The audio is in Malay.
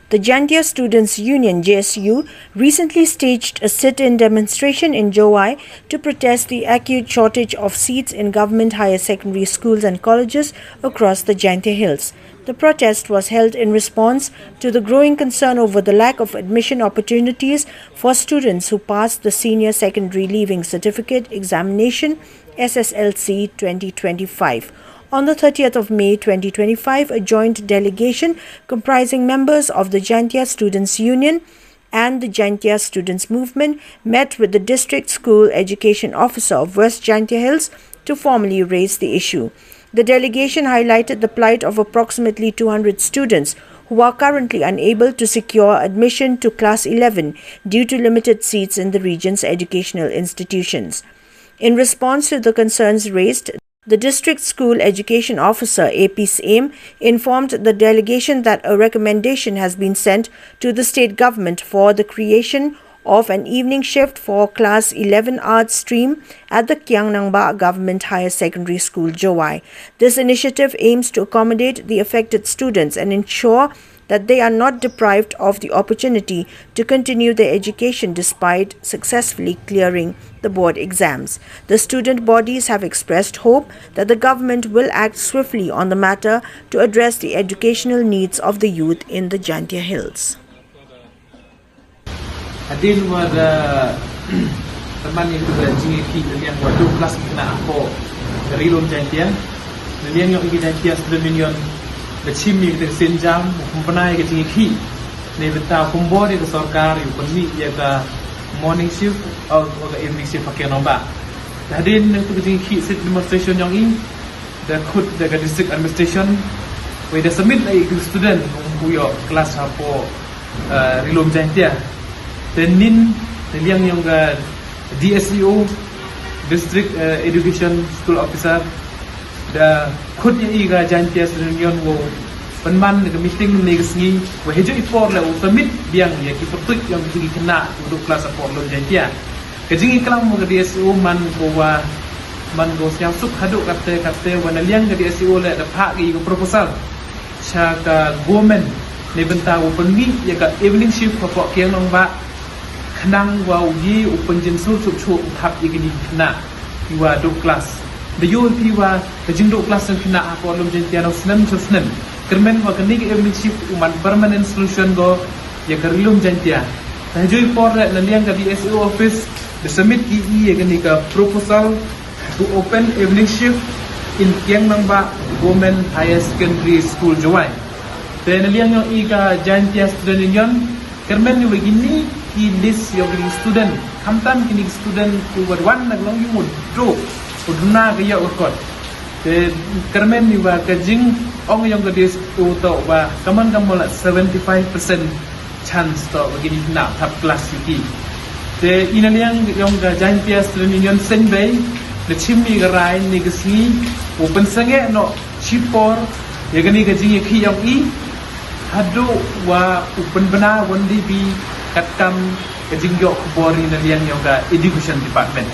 The Jantia Students' Union (JSU) recently staged a sit-in demonstration in Jowai to protest the acute shortage of seats in government higher secondary schools and colleges across the Jantia Hills. The protest was held in response to the growing concern over the lack of admission opportunities for students who passed the Senior Secondary Leaving Certificate Examination SSLC 2025. On the 30th of May 2025, a joint delegation comprising members of the Jantia Students' Union and the Jantia Students' Movement met with the District School Education Officer of West Jantia Hills to formally raise the issue. The delegation highlighted the plight of approximately 200 students who are currently unable to secure admission to Class 11 due to limited seats in the region's educational institutions. In response to the concerns raised, the District School Education Officer, AP Same, informed the delegation that a recommendation has been sent to the state government for the creation of an evening shift for Class 11 Arts stream at the Kiangnangba Government Higher Secondary School, Jowai. This initiative aims to accommodate the affected students and ensure that they are not deprived of the opportunity to continue their education despite successfully clearing the board exams. The student bodies have expressed hope that the government will act swiftly on the matter to address the educational needs of the youth in the Jantia Hills. Adin wada teman yang berjanji yang wadu kelas kena apa dari lom Jantia, dan yang iki Jantia student union bercimi kita senjam mempenai ke tinggi ni betah kumbor di sarkar yu penni ya ka morning shift atau ke evening shift pakai nombak. Hadin itu tinggi sit demonstration yang ini dah kut dah ke district administration we dah submit lagi ke student puyo kelas apa rilom Jantia. Dan nin yang ke DSEO District Education School Officer da khudnya iga Jantia Student Union wo penman ke meeting ni kesni wo hejo ipor la submit biang ya ki pertut yang tinggi kena untuk kelas apa lon Jantia kejingi kelang mo ke DSEO man ko wa man go yang suk haduk kate wana liang ke DSEO la da phak gi proposal cha ka government ni benta wo penmi ya ka evening shift ko kiang nang ba khnang wa yi upenjin sur chup thap igini kena iwa do kelas the youth piwa the jindo kelas yang kena apa lom Jantia no snem chusnem kermen wa kini ke evening shift uman permanent solution go ya kerilum Jantia tajui por la liang ka DSO office the submit ki ya kini ka proposal to open evening shift in Kiangnangba Women Higher Secondary School Jowai then liang yang ika Jantia Student Union kermen ni begini ki list yang student kamtam kini student ku wan naglong yu do udna kaya ukot te kermen ni wa kajing ong yang gadis to wa kaman kamola 75% chance to begini na tap kelas iki te inaliang yang ga Jantia Student Union senbei le chimmi garai ni gsi open sange no chipor ya gani kajing ki yang i hadu wa open bana wandi bi katam kajing yo kubori inaliang yang ga education department